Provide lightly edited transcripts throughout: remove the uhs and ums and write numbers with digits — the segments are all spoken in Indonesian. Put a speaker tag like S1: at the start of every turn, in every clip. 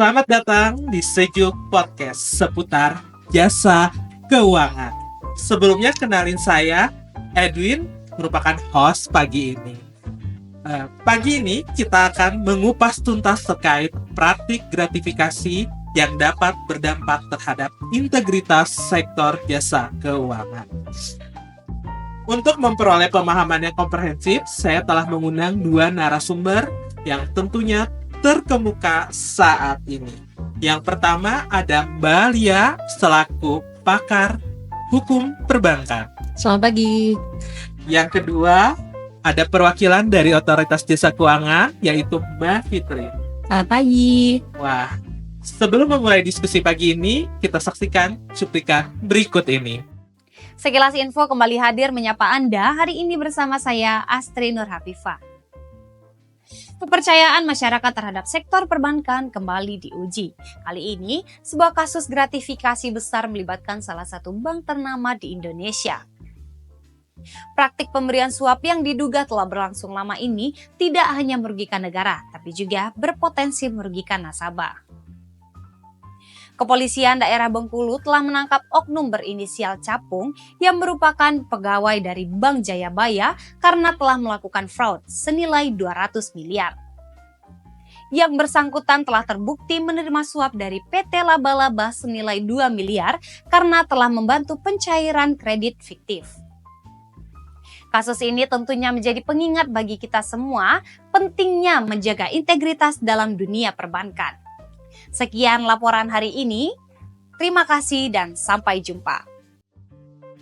S1: Selamat datang di Sejuk Podcast seputar jasa keuangan. Sebelumnya kenalin saya, Edwin, merupakan host pagi ini. Pagi ini kita akan mengupas tuntas terkait praktik gratifikasi yang dapat berdampak terhadap integritas sektor jasa keuangan. Untuk memperoleh pemahaman yang komprehensif, saya telah mengundang dua narasumber yang tentunya terkemuka saat ini. Yang pertama ada Mbak Lia selaku pakar hukum perbankan.
S2: Selamat pagi.
S1: Yang kedua ada perwakilan dari Otoritas Jasa Keuangan yaitu Mbak Fitri.
S2: Selamat pagi.
S1: Wah, sebelum memulai diskusi pagi ini, kita saksikan cuplikan berikut ini.
S3: Sekilas info kembali hadir menyapa Anda hari ini bersama saya Astri Nur Hafifah. Kepercayaan masyarakat terhadap sektor perbankan kembali diuji. Kali ini, sebuah kasus gratifikasi besar melibatkan salah satu bank ternama di Indonesia. Praktik pemberian suap yang diduga telah berlangsung lama ini tidak hanya merugikan negara, tapi juga berpotensi merugikan nasabah. Kepolisian daerah Bengkulu telah menangkap oknum berinisial Capung yang merupakan pegawai dari Bank Jayabaya karena telah melakukan fraud senilai 200 miliar. Yang bersangkutan telah terbukti menerima suap dari PT Laba-Laba senilai 2 miliar karena telah membantu pencairan kredit fiktif. Kasus ini tentunya menjadi pengingat bagi kita semua pentingnya menjaga integritas dalam dunia perbankan. Sekian laporan hari ini. Terima kasih dan sampai jumpa.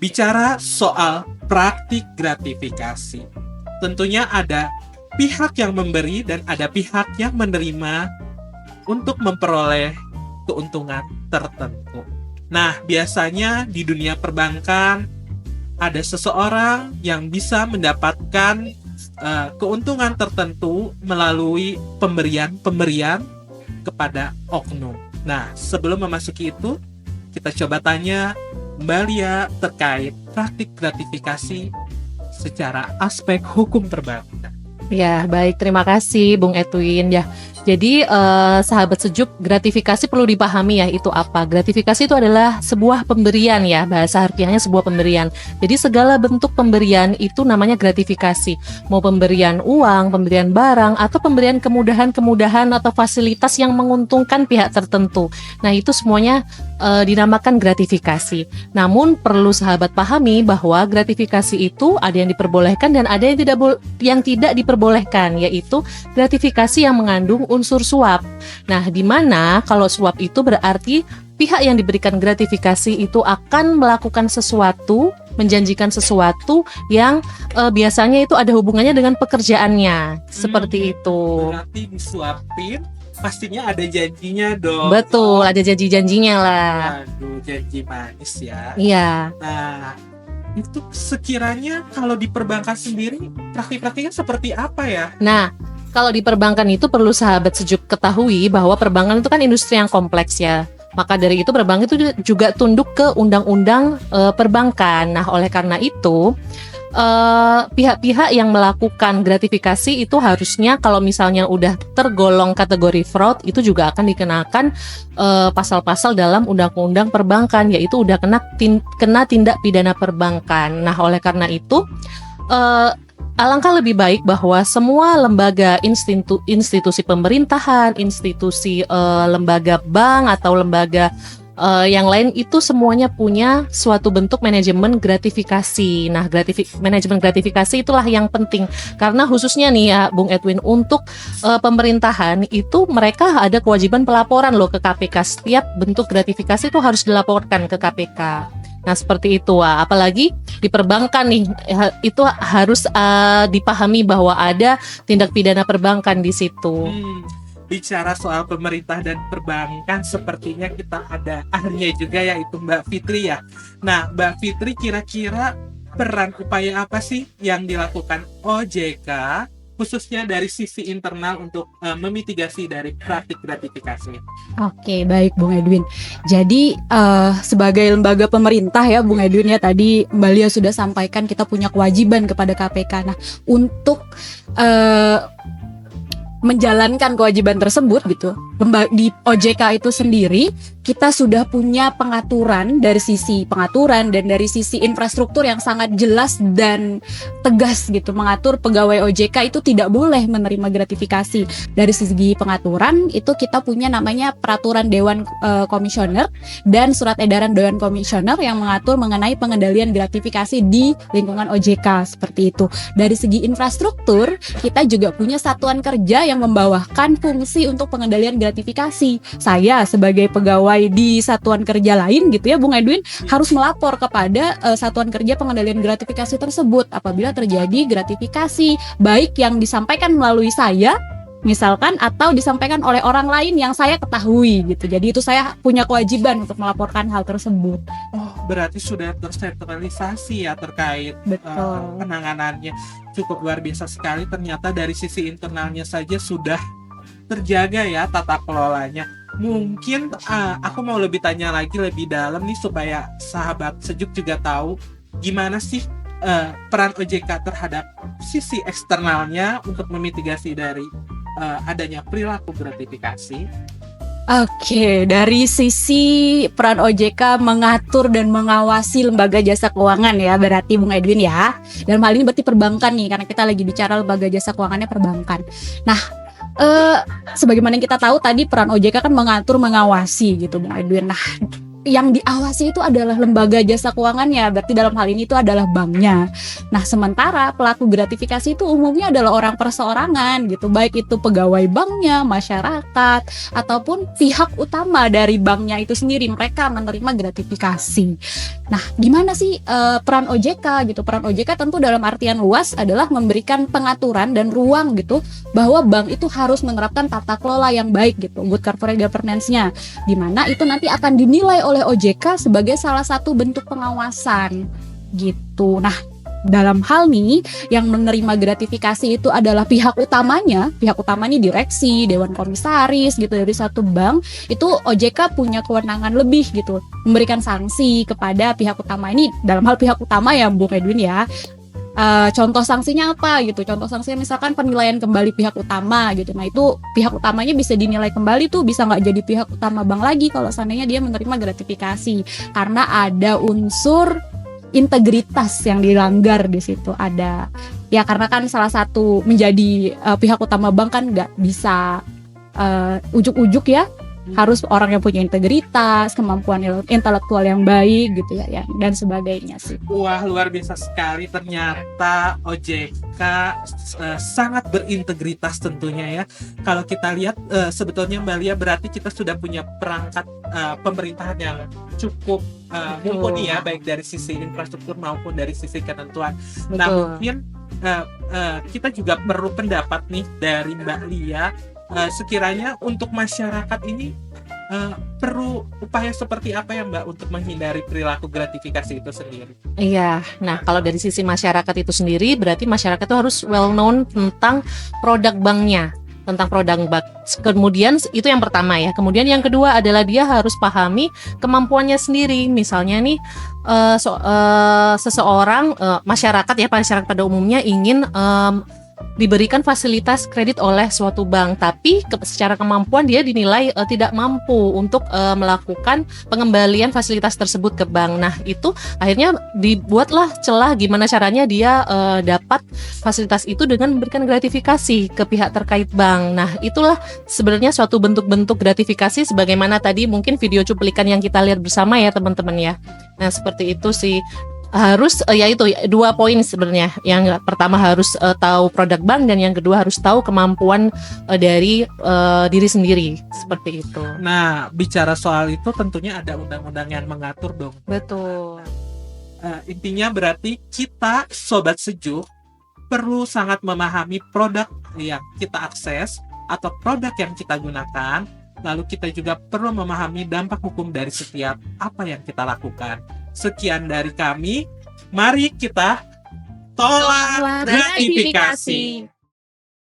S1: Bicara soal praktik gratifikasi, tentunya ada pihak yang memberi dan ada pihak yang menerima untuk memperoleh keuntungan tertentu. Nah, biasanya di dunia perbankan ada seseorang yang bisa mendapatkan keuntungan tertentu melalui pemberian kepada oknum. Nah, sebelum memasuki itu, kita coba tanya Mbak Lia terkait praktik gratifikasi secara aspek hukum perbankan.
S2: Ya, baik. Terima kasih Bung Edwin. Ya, jadi sahabat sejuk, gratifikasi perlu dipahami ya itu apa. Gratifikasi itu adalah sebuah pemberian ya, bahasa harfiahnya sebuah pemberian. Jadi segala bentuk pemberian itu namanya gratifikasi. Mau pemberian uang, pemberian barang, atau pemberian kemudahan-kemudahan atau fasilitas yang menguntungkan pihak tertentu. Nah, itu semuanya dinamakan gratifikasi. Namun perlu sahabat pahami bahwa gratifikasi itu ada yang diperbolehkan dan ada yang tidak diperbolehkan, yaitu gratifikasi yang mengandung unsur suap. Nah, di mana kalau suap itu berarti pihak yang diberikan gratifikasi itu akan melakukan sesuatu, menjanjikan sesuatu yang biasanya itu ada hubungannya dengan pekerjaannya. Seperti itu.
S1: Berarti disuapin pastinya ada janjinya dong.
S2: Betul, ada janji-janjinya lah.
S1: Aduh, janji manis ya.
S2: Iya.
S1: Nah, itu sekiranya kalau di perbankan sendiri praktik-praktiknya seperti apa ya?
S2: Nah, kalau di perbankan itu perlu sahabat sejuk ketahui bahwa perbankan itu kan industri yang kompleks ya. Maka dari itu perbankan itu juga tunduk ke undang-undang perbankan. Nah, oleh karena itu pihak-pihak yang melakukan gratifikasi itu harusnya kalau misalnya udah tergolong kategori fraud itu juga akan dikenakan pasal-pasal dalam undang-undang perbankan, yaitu udah kena tindak pidana perbankan. Nah, oleh karena itu alangkah lebih baik bahwa semua lembaga institusi pemerintahan, institusi lembaga bank atau lembaga yang lain itu semuanya punya suatu bentuk manajemen gratifikasi. Nah, manajemen gratifikasi itulah yang penting karena khususnya nih ya Bung Edwin, untuk pemerintahan itu mereka ada kewajiban pelaporan loh ke KPK. Setiap bentuk gratifikasi itu harus dilaporkan ke KPK. Nah, seperti itu. Apalagi di perbankan nih, itu harus dipahami bahwa ada tindak pidana perbankan di situ.
S1: Bicara soal pemerintah dan perbankan, sepertinya kita ada ahlinya juga yaitu Mbak Fitri ya. Nah, Mbak Fitri, kira-kira peran upaya apa sih yang dilakukan OJK khususnya dari sisi internal untuk memitigasi dari praktik gratifikasi?
S4: Oke, baik Bung Edwin. Jadi sebagai lembaga pemerintah ya Bung Edwin ya, tadi Mbak Lia sudah sampaikan kita punya kewajiban kepada KPK. Nah, untuk menjalankan kewajiban tersebut gitu. Di OJK itu sendiri kita sudah punya pengaturan dari sisi pengaturan dan dari sisi infrastruktur yang sangat jelas dan tegas gitu, mengatur pegawai OJK itu tidak boleh menerima gratifikasi. Dari segi pengaturan itu kita punya namanya peraturan Dewan Komisioner dan surat edaran Dewan Komisioner yang mengatur mengenai pengendalian gratifikasi di lingkungan OJK seperti itu. Dari segi infrastruktur kita juga punya satuan kerja yang membawakan fungsi untuk pengendalian gratifikasi. Saya sebagai pegawai di satuan kerja lain gitu ya Bung Edwin harus melapor kepada satuan kerja pengendalian gratifikasi tersebut apabila terjadi gratifikasi baik yang disampaikan melalui saya misalkan atau disampaikan oleh orang lain yang saya ketahui gitu. Jadi itu saya punya kewajiban untuk melaporkan hal tersebut.
S1: Oh, berarti sudah tersentralisasi ya terkait
S4: Betul.
S1: penanganannya. Cukup luar biasa sekali, ternyata dari sisi internalnya saja sudah terjaga ya tata kelolanya. Mungkin aku mau lebih tanya lagi lebih dalam nih supaya sahabat sejuk juga tahu gimana sih peran OJK terhadap sisi eksternalnya untuk memitigasi dari adanya perilaku gratifikasi.
S4: Oke, dari sisi peran OJK mengatur dan mengawasi lembaga jasa keuangan ya, berarti Bung Edwin ya. Dan hal ini berarti perbankan nih, karena kita lagi bicara lembaga jasa keuangannya perbankan. Nah, sebagaimana yang kita tahu tadi peran OJK kan mengatur, mengawasi gitu Bung Edwin. Nah, yang diawasi itu adalah lembaga jasa keuangannya, berarti dalam hal ini itu adalah banknya. Nah, sementara pelaku gratifikasi itu umumnya adalah orang perseorangan gitu, baik itu pegawai banknya, masyarakat, ataupun pihak utama dari banknya itu sendiri, mereka menerima gratifikasi. Nah, gimana sih peran OJK gitu? Peran OJK tentu dalam artian luas adalah memberikan pengaturan dan ruang gitu, bahwa bank itu harus menerapkan tata kelola yang baik gitu, good corporate governance-nya, di mana itu nanti akan dinilai oleh OJK sebagai salah satu bentuk pengawasan gitu. Nah, dalam hal ini yang menerima gratifikasi itu adalah pihak utamanya direksi, dewan komisaris gitu dari satu bank. Itu OJK punya kewenangan lebih gitu, memberikan sanksi kepada pihak utama ini. Dalam hal pihak utama ya Bung Edwin ya. Contoh sanksinya apa gitu? Contoh sanksinya misalkan penilaian kembali pihak utama gitu. Nah itu pihak utamanya bisa dinilai kembali tuh, bisa nggak jadi pihak utama bank lagi kalau seandainya dia menerima gratifikasi karena ada unsur integritas yang dilanggar di situ. Ada ya, karena kan salah satu menjadi pihak utama bank kan nggak bisa ujuk-ujuk ya, harus orang yang punya integritas, kemampuan intelektual yang baik gitu ya, dan sebagainya sih.
S1: Wah, luar biasa sekali, ternyata OJK sangat berintegritas tentunya ya. Kalau kita lihat sebetulnya Mbak Lia, berarti kita sudah punya perangkat pemerintahan yang cukup mumpuni ya, baik dari sisi infrastruktur maupun dari sisi ketentuan. Nah, mungkin kita juga perlu pendapat nih dari Mbak Lia. Sekiranya untuk masyarakat ini perlu upaya seperti apa ya Mbak untuk menghindari perilaku gratifikasi itu sendiri?
S2: Iya, nah kalau dari sisi masyarakat itu sendiri berarti masyarakat itu harus well known tentang produk banknya, tentang produk bank. Kemudian itu yang pertama ya. Kemudian yang kedua adalah dia harus pahami kemampuannya sendiri. Misalnya nih seseorang masyarakat pada umumnya ingin diberikan fasilitas kredit oleh suatu bank, tapi secara kemampuan dia dinilai tidak mampu untuk melakukan pengembalian fasilitas tersebut ke bank. Nah, itu akhirnya dibuatlah celah gimana caranya dia dapat fasilitas itu dengan memberikan gratifikasi ke pihak terkait bank. Nah, itulah sebenarnya suatu bentuk-bentuk gratifikasi sebagaimana tadi mungkin video cuplikan yang kita lihat bersama ya teman-teman ya. Nah, seperti itu sih. Harus yaitu 2 poin sebenarnya. Yang pertama harus tahu produk bank, dan yang kedua harus tahu kemampuan dari diri sendiri, seperti itu.
S1: Nah, bicara soal itu tentunya ada undang-undang yang mengatur dong.
S2: Betul.
S1: Intinya berarti kita Sobat Sejuk perlu sangat memahami produk yang kita akses atau produk yang kita gunakan. Lalu kita juga perlu memahami dampak hukum dari setiap apa yang kita lakukan. Sekian dari kami, mari kita tolak gratifikasi.